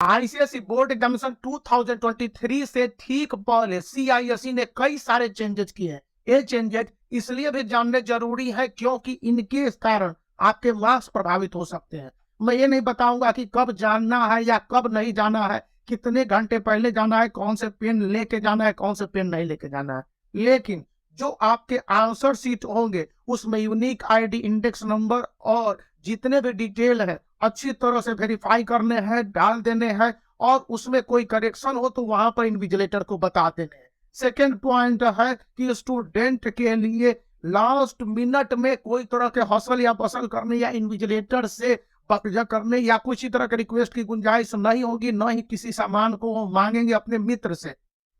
ICSE board examination 2023 से ठीक पहले सीआईएसई ने कई सारे चेंजेस किए हैं। ये चेंजेस इसलिए भी जानने जरूरी है क्योंकि इनके कारण आपके मार्क्स प्रभावित हो सकते हैं। मैं ये नहीं बताऊंगा कि कब जानना है या कब नहीं जाना है, कितने घंटे पहले जाना है, कौन से पेन लेके जाना है, कौन से पेन नहीं लेके जाना है, लेकिन जो आपके आंसर शीट होंगे उसमें यूनिक आईडी, इंडेक्स नंबर और जितने भी डिटेल है अच्छी तरह से वेरीफाई करने हैं, डाल देने हैं, और उसमें कोई करेक्शन हो तो वहां पर इन्विजिलेटर को बता देने हैं। सेकेंड पॉइंट है कि स्टूडेंट के लिए लास्ट मिनट में कोई तरह के हसल या बसल करने या इन्विजिलेटर से बकझक करने या कुछ तरह के रिक्वेस्ट की गुंजाइश नहीं होगी, न ही किसी सामान को मांगेंगे अपने मित्र से।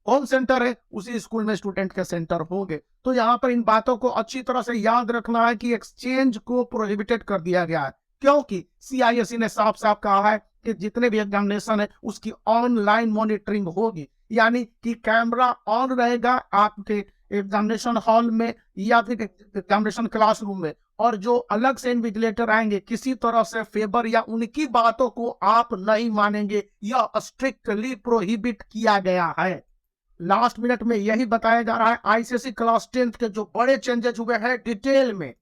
होम सेंटर है, उसी स्कूल में स्टूडेंट के सेंटर होंगे। तो यहाँ पर इन बातों को अच्छी तरह से याद रखना है कि एक्सचेंज को प्रोहिबिटेड कर दिया गया है, क्योंकि सीआईएसई ने साफ साफ कहा है कि जितने भी एग्जामिनेशन है उसकी ऑनलाइन मॉनिटरिंग होगी, यानी कि कैमरा ऑन रहेगा आपके एग्जामिनेशन हॉल में या फिर एग्जामिनेशन क्लासरूम में, और जो अलग से इन्विजिलेटर आएंगे किसी तरह से फेवर या उनकी बातों को आप नहीं मानेंगे, यह स्ट्रिक्टली प्रोहिबिट किया गया है। लास्ट मिनट में यही बताया जा रहा है आईसीएसई क्लास 10 के जो बड़े चेंजेस हुए हैं डिटेल में।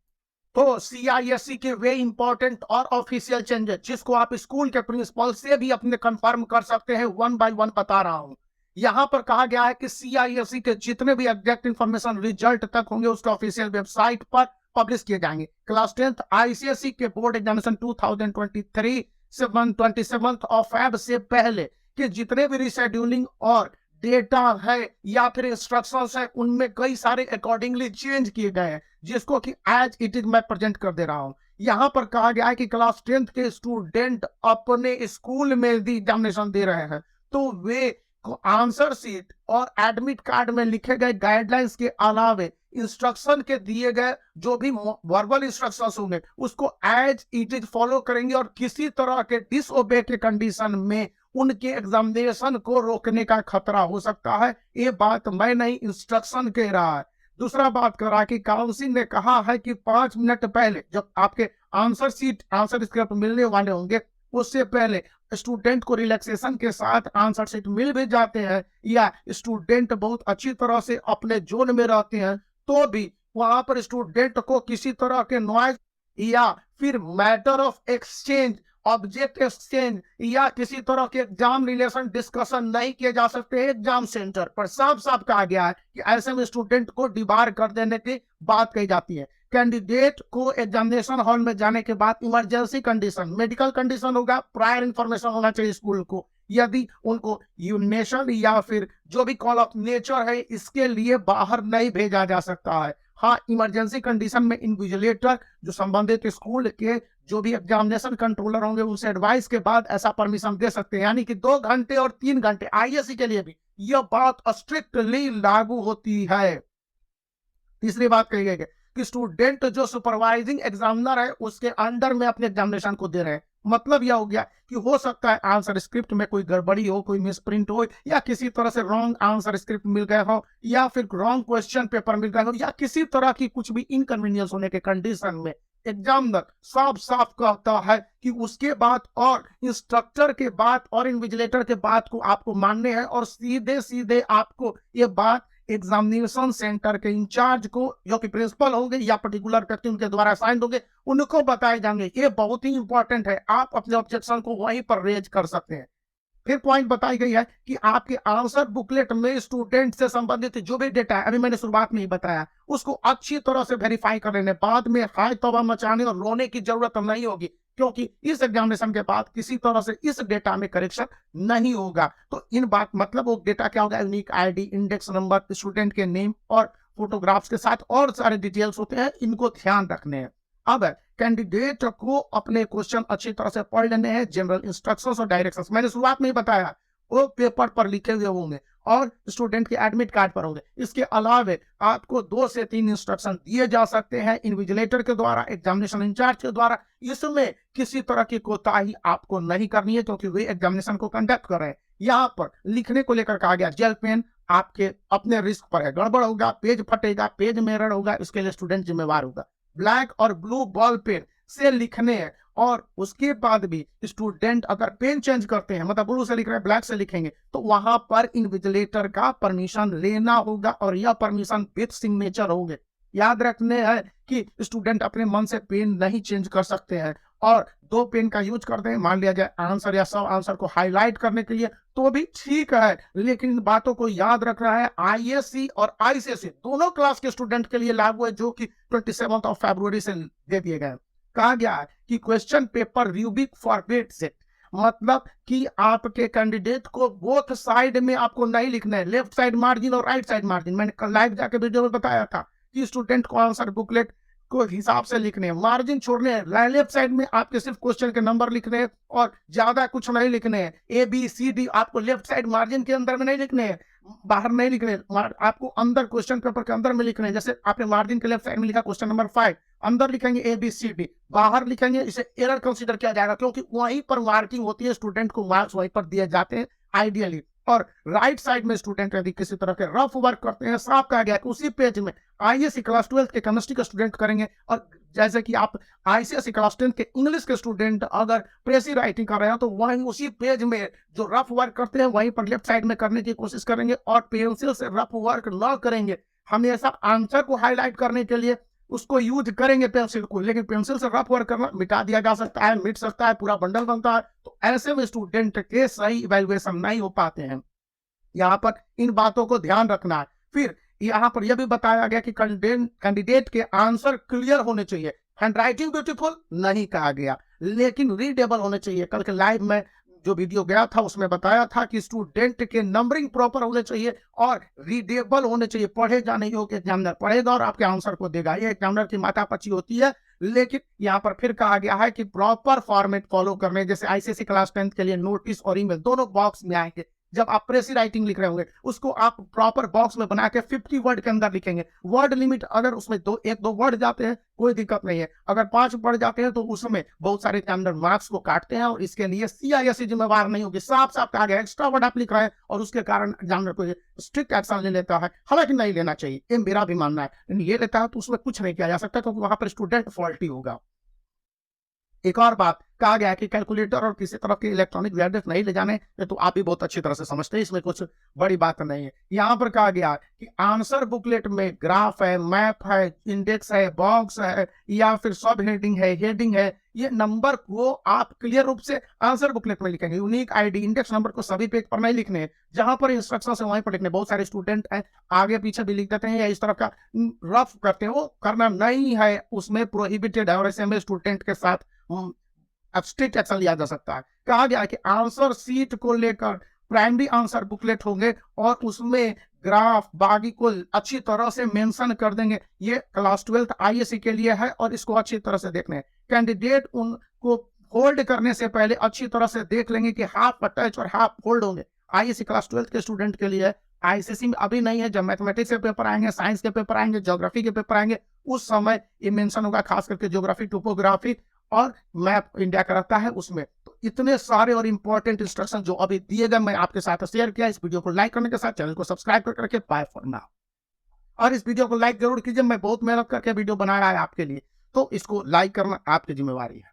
तो सीआईएसई के वे इंपॉर्टेंट और ऑफिशियल चेंजेस जिसको आप स्कूल के प्रिंसिपल से भी अपने कंफर्म कर सकते हैं, वन बाय वन बता रहा हूं। यहां पर कहा गया है कि सीआईएसई के जितने भी एग्जैक्ट इंफॉर्मेशन रिजल्ट तक होंगे उसके ऑफिशियल वेबसाइट पर पब्लिश किए जाएंगे। क्लास 10 आईसीएसई के बोर्ड एग्जामिनेशन 2023 से 27 ऑफ फेब से पहले के जितने भी रिशेड्यूलिंग और डेटा है या फिर इंस्ट्रक्शंस है उनमें कई सारे अकॉर्डिंगली चेंज किए गए हैं, जिसको कि एज इट इज मैं प्रेजेंट कर दे रहा हूं। यहां पर कहा गया है कि क्लास 10 के स्टूडेंट अपने स्कूल में भी एग्जामिनेशन दे रहे हैं, तो वे आंसर शीट और एडमिट कार्ड में लिखे गए गाइडलाइंस के अलावे इंस्ट्रक्शन के दिए गए जो भी वर्बल इंस्ट्रक्शंस होंगे उसको एज इट इज फॉलो करेंगे, और किसी तरह के डिसओबे के कंडीशन में उनके एग्जामिनेशन को रोकने का खतरा हो सकता है। ये बात मैं नहीं, इंस्ट्रक्शन कह रहा है। दूसरा बात कर रहा है कि काउंसिल ने कहा है कि 5 मिनट पहले जब आपके आंसर शीट, आंसर स्क्रिप्ट मिलने वाले होंगे उससे पहले स्टूडेंट को रिलैक्सेशन के साथ आंसर शीट मिल भी जाते हैं, या स्टूडेंट बहुत अच्छी तरह से अपने जोन में रहते हैं, तो भी वहां पर स्टूडेंट को किसी तरह के नॉइज या फिर matter of exchange, object exchange या किसी तरह के एग्जाम रिलेशन डिस्कशन नहीं किए जा सकते। एग्जाम सेंटर पर साफ साफ कहा गया है कि ऐसे में स्टूडेंट को डिबार कर देने की बात कही जाती है। कैंडिडेट को एग्जामिनेशन हॉल में जाने के बाद इमरजेंसी कंडीशन, मेडिकल कंडीशन होगा, प्रायर इंफॉर्मेशन होना चाहिए स्कूल को, यदि उनको यूनेशन या फिर जो भी कॉल ऑफ नेचर है इसके लिए बाहर नहीं भेजा जा सकता है। हाँ, इमरजेंसी कंडीशन में इन्विजिलेटर जो संबंधित स्कूल के जो भी एग्जामिनेशन कंट्रोलर होंगे उनसे एडवाइस के बाद ऐसा परमिशन दे सकते हैं, यानी कि 2 घंटे और 3 घंटे आईएससी के लिए भी यह बात स्ट्रिक्टली लागू होती है। तीसरी बात कही गई है कि स्टूडेंट जो सुपरवाइजिंग एग्जामिनर है उसके अंडर में अपने एग्जामिनेशन को दे रहे हैं। मतलब यह हो गया कि हो सकता है आंसर स्क्रिप्ट में कोई गड़बड़ी हो, कोई मिसप्रिंट हो, या किसी तरह से रॉन्ग आंसर स्क्रिप्ट मिल गए हो, या फिर रॉन्ग क्वेश्चन पेपर मिल गए हो, या किसी तरह की कुछ भी इनकन्वीनियंस होने के कंडीशन में एग्जामिनर साफ साफ कहता है कि उसके बाद और इंस्ट्रक्टर के बाद और इन्विजिलेटर के बात को आपको मानने हैं, और सीधे सीधे आपको ये बात एग्जामिनेशन सेंटर के इंचार्ज को जो कि प्रिंसिपल होंगे या पर्टिकुलर व्यक्ति उनके द्वारा असाइन होंगे उनको बताए जाएंगे। ये बहुत ही इंपॉर्टेंट है, आप अपने ऑब्जेक्शन को वहीं पर रेज कर सकते हैं। फिर पॉइंट बताई गई है कि आपके आंसर बुकलेट में स्टूडेंट से संबंधित जो भी डेटा है, अभी मैंने शुरुआत में ही बताया, उसको अच्छी तरह से वेरीफाई कर लेने, बाद में हाय तौबा मचाने और रोने की जरूरत नहीं होगी, क्योंकि इस एग्जामिनेशन के बाद किसी तरह से इस डेटा में करेक्शन नहीं होगा। तो इन बात मतलब वो डेटा क्या होगा, unique ID, index number, student के नेम और फोटोग्राफ्स के साथ और सारे डिटेल्स होते हैं, इनको ध्यान रखने हैं। अब कैंडिडेट को अपने क्वेश्चन अच्छी तरह से पढ़ लेने हैं। जनरल इंस्ट्रक्शंस और डायरेक्शंस मैंने शुरुआत में ही बताया वो पेपर पर लिखे हुए होंगे और स्टूडेंट के एडमिट कार्ड पर होंगे। इसके अलावे आपको 2 से 3 इंस्ट्रक्शन दिए जा सकते हैं इन्विजिलेटर के द्वारा, एग्जामिनेशन इंचार्ज के द्वारा। इसमें किसी तरह की कोताही आपको नहीं करनी है, क्योंकि वे एग्जामिनेशन को कंडक्ट कर रहे हैं। यहाँ पर लिखने को लेकर कहा गया जेल पेन आपके अपने रिस्क पर है, गड़बड़ होगा, पेज फटेगा, पेज में एरर होगा, इसके लिए स्टूडेंट जिम्मेवार होगा। ब्लैक और ब्लू बॉल पेन से लिखने हैं और उसके बाद भी स्टूडेंट अगर पेन चेंज करते हैं, मतलब ब्लू से लिख रहे हैं ब्लैक से लिखेंगे, तो वहां पर इन्विजिलेटर का परमिशन लेना होगा और यह परमिशन विथ सिग्नेचर होंगे। याद रखने हैं कि स्टूडेंट अपने मन से पेन नहीं चेंज कर सकते हैं, और दो पेन का यूज करते हैं, मान लिया जाए आंसर या सब आंसर को हाईलाइट करने के लिए, तो भी ठीक है, लेकिन इन बातों को याद रखना है। आईएससी और आईसीएसई दोनों क्लास के स्टूडेंट के लिए लागू है, जो कि 27 फरवरी से दे दिए गए। कहा गया है कि question paper Rubik forbids it, मतलब कि आपके कैंडिडेट को बोथ साइड में आपको नहीं लिखना है, लेफ्ट साइड मार्जिन और राइट साइड मार्जिन। मैंने कल लाइव जाके वीडियो में बताया था कि स्टूडेंट को आंसर बुकलेट को हिसाब से लिखने हैं, मार्जिन छोड़ने हैं, लेफ्ट साइड में आपके सिर्फ क्वेश्चन के नंबर लिखने हैं और ज्यादा कुछ नहीं लिखने हैं। ए बी सी डी आपको लेफ्ट साइड मार्जिन के अंदर में नहीं लिखने हैं, बाहर नहीं लिखने, आपको अंदर क्वेश्चन पेपर के अंदर में लिखने हैं। जैसे आपने मार्जिन के लेफ्ट साइड में लिखा क्वेश्चन नंबर 5, अंदर लिखेंगे ए बी सी डी, बाहर लिखेंगे, इसे एरर कंसीडर किया जाएगा, क्योंकि वहीं पर मार्किंग होती है, स्टूडेंट को मार्क्स वहीं पर दिए जाते हैं आइडियली। और राइट साइड में स्टूडेंट यदि किसी तरह के रफ वर्क करते हैं, साफ कहा गया कि उसी पेज में आईएससी क्लास 12 के केमिस्ट्री के स्टूडेंट करेंगे, और जैसे कि आप आईसीएसई क्लास 10 के इंग्लिश के स्टूडेंट अगर प्रेसी राइटिंग कर रहे हैं, तो वहीं उसी पेज में जो रफ वर्क करते हैं वहीं पर लेफ्ट साइड में करने की कोशिश करेंगे, और पेंसिल से रफ वर्क न करेंगे। हमेशा आंसर को हाईलाइट करने के लिए उसको यूज करेंगे पेंसिल को, लेकिन पेंसिल से रफ वर्क करना मिटा दिया जा सकता है, मिट सकता है, पूरा बंडल बनता है, तो ऐसे में स्टूडेंट के सही इवैल्यूएशन नहीं हो पाते हैं। यहाँ पर इन बातों को ध्यान रखना है। फिर यहाँ पर यह भी बताया गया कि कैंडिडेट के आंसर क्लियर होने चाहिए। हैंडराइटिंग ब्यूटीफुल नहीं कहा गया, लेकिन रीडेबल होने चाहिए। कल के लाइव में जो वीडियो गया था उसमें बताया था कि स्टूडेंट के नंबरिंग प्रॉपर होने चाहिए और रीडेबल होने चाहिए। पढ़ेगा नहीं होगा, एग्जामिनर पढ़ेगा और आपके आंसर को देगा, ये एग्जामिनर की माथापच्ची होती है। लेकिन यहाँ पर फिर कहा गया है कि प्रॉपर फॉर्मेट फॉलो करने, जैसे आईसीएसई क्लास 10 के लिए नोटिस और ईमेल दोनों बॉक्स में आएंगे। जब आप प्रेसी राइटिंग लिख रहे होंगे, उसको आप प्रॉपर बॉक्स में बना के 50 वर्ड के अंदर लिखेंगे। वर्ड लिमिट अगर उसमें एक दो वर्ड जाते हैं कोई दिक्कत नहीं है, अगर 5 वर्ड जाते हैं तो उसमें बहुत सारे एग्जामिनर मार्क्स को काटते हैं, और इसके लिए सीआईएससी जिम्मेवार नहीं होगी। साफ साफ कहा गया, एक्स्ट्रा वर्ड आप लिख रहे हैं और उसके कारण एग्जामिनर को स्ट्रिक्ट एक्शन ले लेता है। हालांकि नहीं लेना चाहिए, ये मेरा भी मानना है, लेकिन ये लेता है तो उसमें कुछ नहीं किया जा सकता, क्योंकि वहां पर स्टूडेंट फॉल्टी होगा। एक और बात कहा गया है कि कैलकुलेटर और किसी तरह के इलेक्ट्रॉनिक गैजेट नहीं ले जाने, ये तो आप भी बहुत अच्छी तरह से समझते हैं, इसमें कुछ बड़ी बात नहीं है। यहाँ पर कहा गया कि आंसर बुकलेट में ग्राफ है, मैप है, इंडेक्स है, बॉक्स है, या फिर सब हेडिंग है, ये नंबर को आप क्लियर रूप से आंसर बुकलेट में लिखेंगे। यूनिक आईडी, इंडेक्स नंबर को सभी पेज पर नहीं लिखने हैं, जहां पर इंस्ट्रक्शन है वहीं पर लिखने। बहुत सारे स्टूडेंट हैं आगे पीछे भी लिख देते हैं या इस तरह का रफ करते हैं, वो करना नहीं है, उसमें प्रोहिबिटेड है, और ऐसे में स्टूडेंट के साथ स्ट्रिक्ट एक्शन लिया जा सकता है। कहा गया है कि आंसर सीट को लेकर प्राइमरी आंसर बुकलेट होंगे और उसमें ग्राफ बागी को अच्छी तरह से मेंशन कर देंगे। ये क्लास 12 आईएससी के लिए है और इसको अच्छी तरह से देखना है। कैंडिडेट उनको होल्ड करने से पहले अच्छी तरह से देख लेंगे कि हाफ अटैच और हाफ होल्ड होंगे। आईएससी क्लास 12 के स्टूडेंट के लिए, आईसीएसई में अभी नहीं है, जब मैथमेटिक्स के पेपर आएंगे, साइंस के पेपर आएंगे, ज्योग्राफी के पेपर आएंगे, उस समय ये मेंशन होगा, खास करके ज्योग्राफी, टोपोग्राफी और मैप इंडिया का रहता है उसमें। तो इतने सारे और इंपॉर्टेंट इंस्ट्रक्शन जो अभी दिए गए मैं आपके साथ शेयर किया। इस वीडियो को लाइक करने के साथ चैनल को सब्सक्राइब कर करके बाय फॉर नाउ। और इस वीडियो को लाइक जरूर कीजिए, मैं बहुत मेहनत करके वीडियो बनाया है आपके लिए, तो इसको लाइक करना आपकी जिम्मेवारी है।